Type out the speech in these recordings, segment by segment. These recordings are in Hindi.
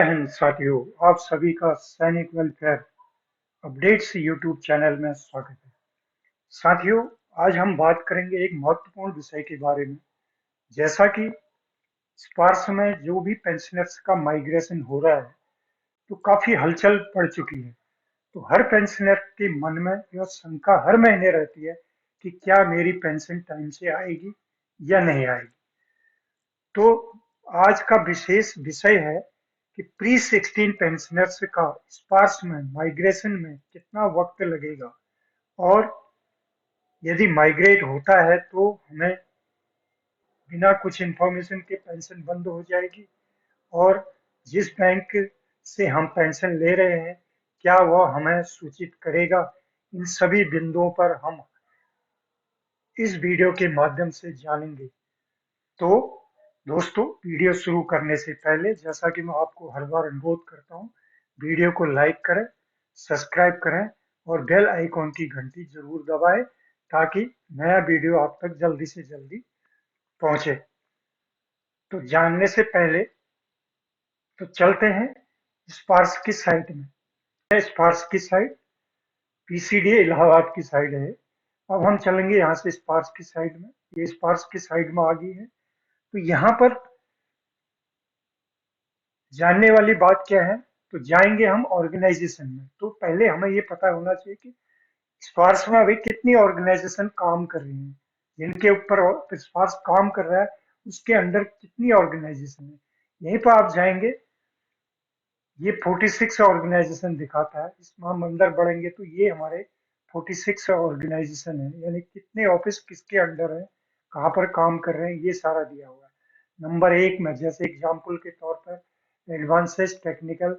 हिंद साथियों, आप सभी का सैनिक वेलफेयर अपडेट्स यूट्यूब चैनल में स्वागत है। साथियों, आज हम बात करेंगे एक महत्वपूर्ण विषय के बारे में। जैसा कि स्पार्स में जो भी पेंशनर्स का माइग्रेशन हो रहा है, तो काफी हलचल पड़ चुकी है। तो हर पेंशनर के मन में यह शंका हर महीने रहती है कि क्या मेरी पेंशन टाइम से आएगी या नहीं आएगी। तो आज का विशेष विषय है कि प्री 16 पेंशनर्स का स्पार्स में माइग्रेशन में कितना वक्त लगेगा, और यदि माइग्रेट होता है तो हमें बिना कुछ इंफॉर्मेशन के पेंशन बंद हो जाएगी, और जिस बैंक से हम पेंशन ले रहे हैं क्या वह हमें सूचित करेगा। इन सभी बिंदुओं पर हम इस वीडियो के माध्यम से जानेंगे। तो दोस्तों, वीडियो शुरू करने से पहले जैसा कि मैं आपको हर बार अनुरोध करता हूं, वीडियो को लाइक करें, सब्सक्राइब करें और बेल आइकॉन की घंटी जरूर दबाएं ताकि नया वीडियो आप तक जल्दी से जल्दी पहुंचे। तो जानने से पहले तो चलते हैं स्पार्स की साइट में। यह स्पार्स की साइट पीसीडी इलाहाबाद की साइट है। अब हम चलेंगे यहाँ से स्पार्स की साइट में। ये स्पार्स की साइट में आ गई है। तो यहाँ पर जानने वाली बात क्या है, तो जाएंगे हम ऑर्गेनाइजेशन में। तो पहले हमें ये पता होना चाहिए कि स्पार्स में अभी कितनी ऑर्गेनाइजेशन काम कर रही हैं, जिनके ऊपर स्पार्स काम कर रहा है उसके अंदर कितनी ऑर्गेनाइजेशन है। यहीं पर आप जाएंगे, ये 46 ऑर्गेनाइजेशन दिखाता है। इसमें हम अंदर बढ़ेंगे तो ये हमारे 46 ऑर्गेनाइजेशन है, यानी कितने ऑफिस किसके अंडर है, कहाँ पर काम कर रहे हैं, ये सारा दिया हुआ है। नंबर एक में जैसे एग्जाम्पल के तौर पर एडवांसेस टेक्निकल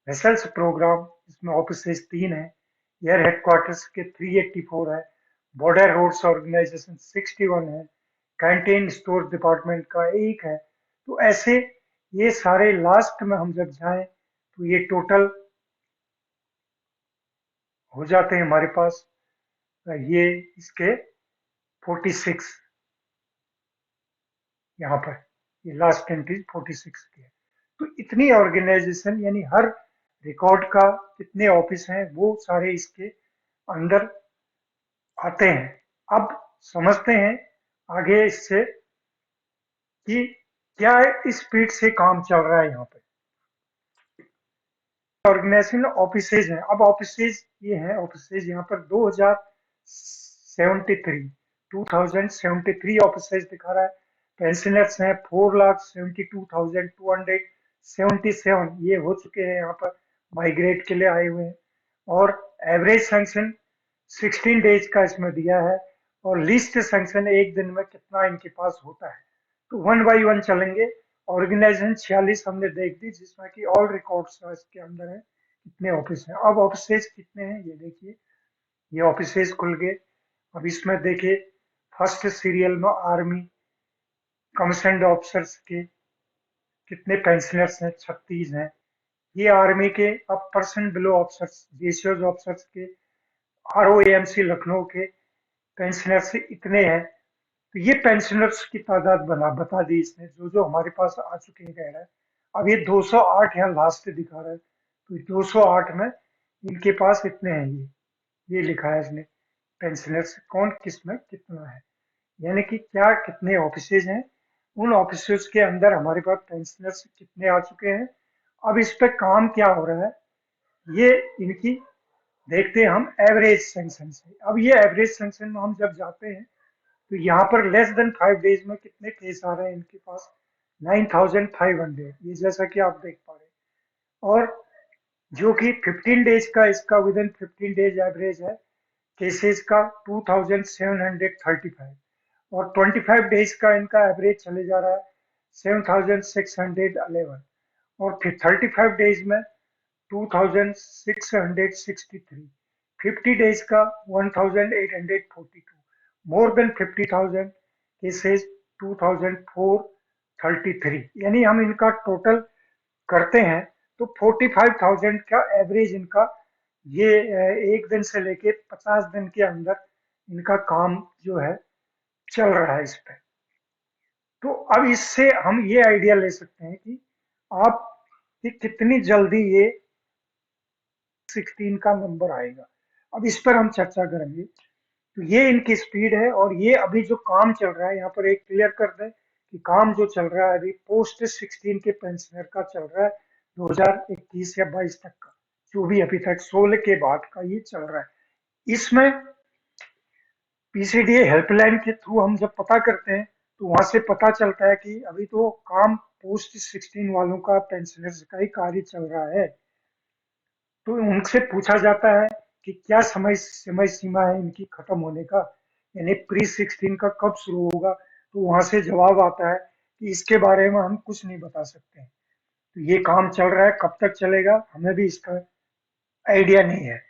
वेसल्स प्रोग्राम, इसमें ऑफिसेज 3 है। एयर हेडक्वार्टर्स के 384 है। बॉर्डर रोड्स ऑर्गेनाइजेशन 61 है। कैंटीन स्टोर डिपार्टमेंट का 1 है। तो ऐसे ये सारे लास्ट में हम जब जाएं तो ये टोटल हो जाते हैं हमारे पास, ये इसके 46 यहाँ पर, ये लास्ट एंट्री 46 की है। तो इतनी ऑर्गेनाइजेशन, यानी हर रिकॉर्ड का कितने ऑफिस हैं वो सारे इसके अंदर आते हैं। अब समझते हैं आगे इससे कि क्या स्पीड से काम चल रहा है यहाँ पे। ऑर्गेनाइजेशन ऑफिसेज हैं। अब ऑफिसेज ये हैं, ऑफिसेज यहाँ पर 2073 ऑफिसेज दिखा रहा है। पेंशनर्स हैं 4,72,277, ये हो चुके हैं यहाँ पर, माइग्रेट के लिए आए हुए हैं। और एवरेज सैंक्शन 16 डेज का इसमें दिया है, और लिस्ट सैंक्शन एक दिन में कितना इनके पास होता है। तो वन बाई वन चलेंगे। ऑर्गेनाइजेशन 46 हमने देख दी, जिसमें कि ऑल रिकॉर्ड्स इसके अंदर है, कितने ऑफिस हैं। अब ऑफिसेज कितने हैं ये देखिए, ये ऑफिसेज खुल गए। अब इसमें देखिए फर्स्ट सीरियल में आर्मी कमीशन्ड ऑफिसर्स के कितने पेंशनर्स हैं, 36 हैं। ये आर्मी के अब पर्सन बिलो ऑफिसर्स, जेसीओज ऑफिसर्स के, आरओएमसी लखनऊ के पेंशनर्स इतने हैं। तो ये पेंशनर्स की तादाद बना बता दी इसने, जो जो हमारे पास आ चुके हैं कह रहा है। अब ये 208 यहाँ लास्ट दिखा रहा है, तो 208 में इनके पास इतने हैं। ये लिखा है इसने, पेंशनर्स कौन किस में कितना है, यानी कि क्या कितने ऑफिसेज हैं, उन ऑफिसेज के अंदर हमारे पास पेंशनर्स कितने आ चुके हैं। अब इस पे काम क्या हो रहा है ये इनकी देखते हैं हम एवरेज सेंक्शन से। अब ये एवरेज सेंक्शन में हम जब जाते हैं तो यहाँ पर लेस देन 5 डेज में कितने केस आ रहे हैं इनके पास, 9,500, ये जैसा कि आप देख पा रहे हैं। और जो कि 15 डेज का इसका विद इन 15 डेज एवरेज है केसेस का 2,735, और 25 डेज का इनका एवरेज चले जा रहा है 7,611, और फिर 35 डेज में 2,663, 50 डेज का 1,842, मोर देन 50,000 केसेस 2,433। यानी हम इनका टोटल करते हैं तो 45,000 का एवरेज इनका, ये एक दिन से लेके 50 दिन के अंदर इनका काम जो है चल रहा है इस पे। तो अब इससे हम ये आइडिया ले सकते हैं कि आप कि कितनी जल्दी ये 16 का नंबर आएगा। अब इस पर हम चर्चा करेंगे। तो ये इनकी स्पीड है, और ये अभी जो काम चल रहा है, यहाँ पर एक क्लियर कर दें कि काम जो चल रहा है अभी पोस्ट 16 के पेंशनर का चल रहा है, 2021 या 22 तक का, जो भी अभी तक 16 के बाद का ये चल रहा है। इसमें पीसीडीए हेल्पलाइन के थ्रू हम जब पता करते हैं, तो वहां से पता चलता है कि अभी तो काम पोस्ट 16 वालों का, पेंशनर्स का ही कार्य चल रहा है। तो उनसे पूछा जाता है कि क्या समय समय सीमा है इनकी खत्म होने का, यानी प्री 16 का कब शुरू होगा। तो वहां से जवाब आता है कि इसके बारे में हम कुछ नहीं बता सकते हैं। तो ये काम चल रहा है, कब तक चलेगा हमें भी इसका आइडिया नहीं है।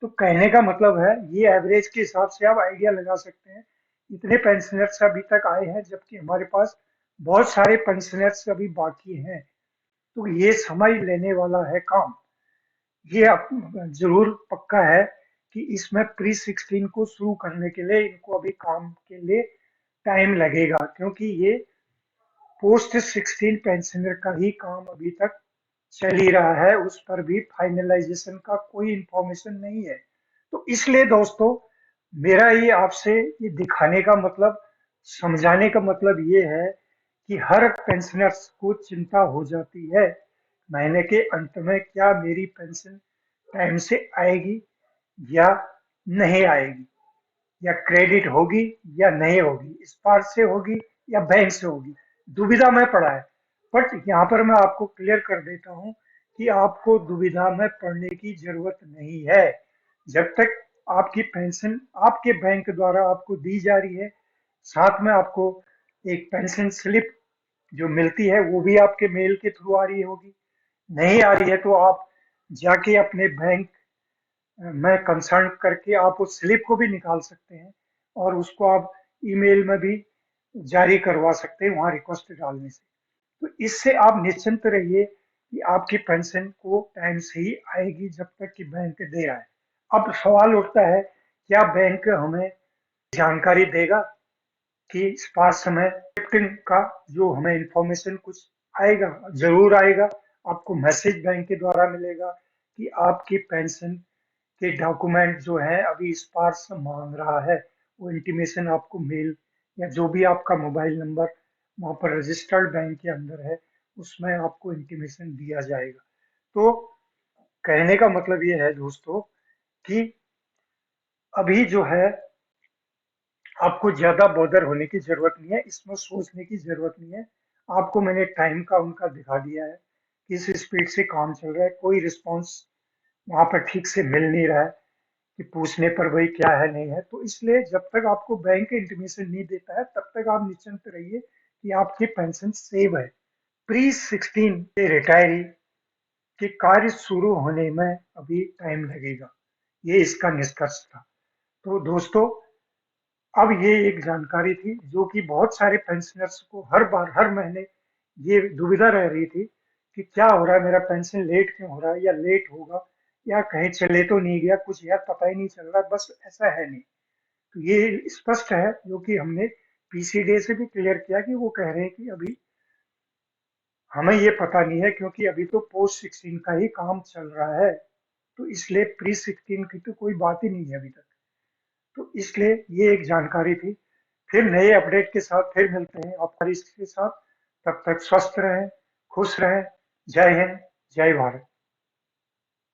तो कहने का मतलब है, ये एवरेज के हिसाब से आप आइडिया लगा सकते हैं, इतने पेंशनर्स अभी तक आए हैं, जबकि हमारे पास बहुत सारे पेंशनर्स अभी बाकी हैं। तो ये समय लेने वाला है काम। ये जरूर पक्का है कि इसमें प्री 16 को शुरू करने के लिए इनको अभी काम के लिए टाइम लगेगा, क्योंकि ये पोस्ट 16 पेंशनर का ही काम अभी तक चल ही रहा है, उस पर भी फाइनलाइजेशन का कोई इंफॉर्मेशन नहीं है। तो इसलिए दोस्तों, मेरा ये आपसे ये दिखाने का मतलब, समझाने का मतलब ये है कि हर पेंशनर्स को चिंता हो जाती है, महीने के अंत में क्या मेरी पेंशन टाइम से आएगी या नहीं आएगी, या क्रेडिट होगी या नहीं होगी, स्पार्क से होगी या बैंक से होगी। दुविधा में पड़ा है। बट यहाँ पर मैं आपको क्लियर कर देता हूँ कि आपको दुविधा में पड़ने की जरूरत नहीं है। जब तक आपकी पेंशन आपके बैंक द्वारा आपको दी जा रही है, साथ में आपको एक पेंशन स्लिप जो मिलती है वो भी आपके मेल के थ्रू आ रही होगी। नहीं आ रही है तो आप जाके अपने बैंक में कंसल्ट करके आप उस स्लिप को भी निकाल सकते हैं, और उसको आप ईमेल में भी जारी करवा सकते हैं वहां रिक्वेस्ट डालने से। तो इससे आप निश्चिंत रहिए कि आपकी पेंशन को टाइम से ही आएगी, जब तक कि बैंक दे रहा है। अब सवाल उठता है, क्या बैंक हमें जानकारी देगा कि इस पास समय गिफ्टिंग का जो हमें इंफॉर्मेशन कुछ आएगा? जरूर आएगा। आपको मैसेज बैंक के द्वारा मिलेगा कि आपकी पेंशन के डॉक्यूमेंट जो है अभी स्पार्स मांग रहा है। वो इंटीमेशन आपको मेल या जो भी आपका मोबाइल नंबर वहां पर रजिस्टर्ड बैंक के अंदर है, उसमें आपको इंटीमेशन दिया जाएगा। तो कहने का मतलब ये है दोस्तों कि अभी जो है आपको ज्यादा बॉदर होने की जरूरत नहीं है, इसमें सोचने की जरूरत नहीं है। आपको मैंने टाइम का उनका दिखा दिया है, किस स्पीड से काम चल रहा है, कोई रिस्पॉन्स वहां पर ठीक से मिल नहीं रहा है कि पूछने पर भाई क्या है नहीं है। तो इसलिए जब तक आपको बैंक इंटीमेशन नहीं देता है, तब तक आप निश्चिंत रहिए कि आपकी पेंशन सेव है। प्री 16 के रिटायरी के कार्य शुरू होने में अभी टाइम लगेगा, ये इसका निष्कर्ष था। तो दोस्तों, अब ये एक जानकारी थी जो कि बहुत सारे पेंशनर्स को हर बार हर महीने ये दुविधा रह रही थी कि क्या हो रहा है, मेरा पेंशन लेट क्यों हो रहा है, या लेट होगा, या कहीं चले तो नहीं गया कुछ, यार पता ही नहीं चल रहा। बस ऐसा है नहीं। तो ये स्पष्ट है, जो कि हमने पीसीडीए से भी क्लियर किया कि वो कह रहे हैं कि अभी हमें ये पता नहीं है, क्योंकि अभी तो पोस्ट 16 का ही काम चल रहा है। तो इसलिए प्री 16 की तो कोई बात ही नहीं है अभी तक। तो इसलिए ये एक जानकारी थी। फिर नए अपडेट के साथ फिर मिलते हैं आपका इसके साथ। तब तक स्वस्थ रहें, खुश रहें। जय हिंद, जय भारत।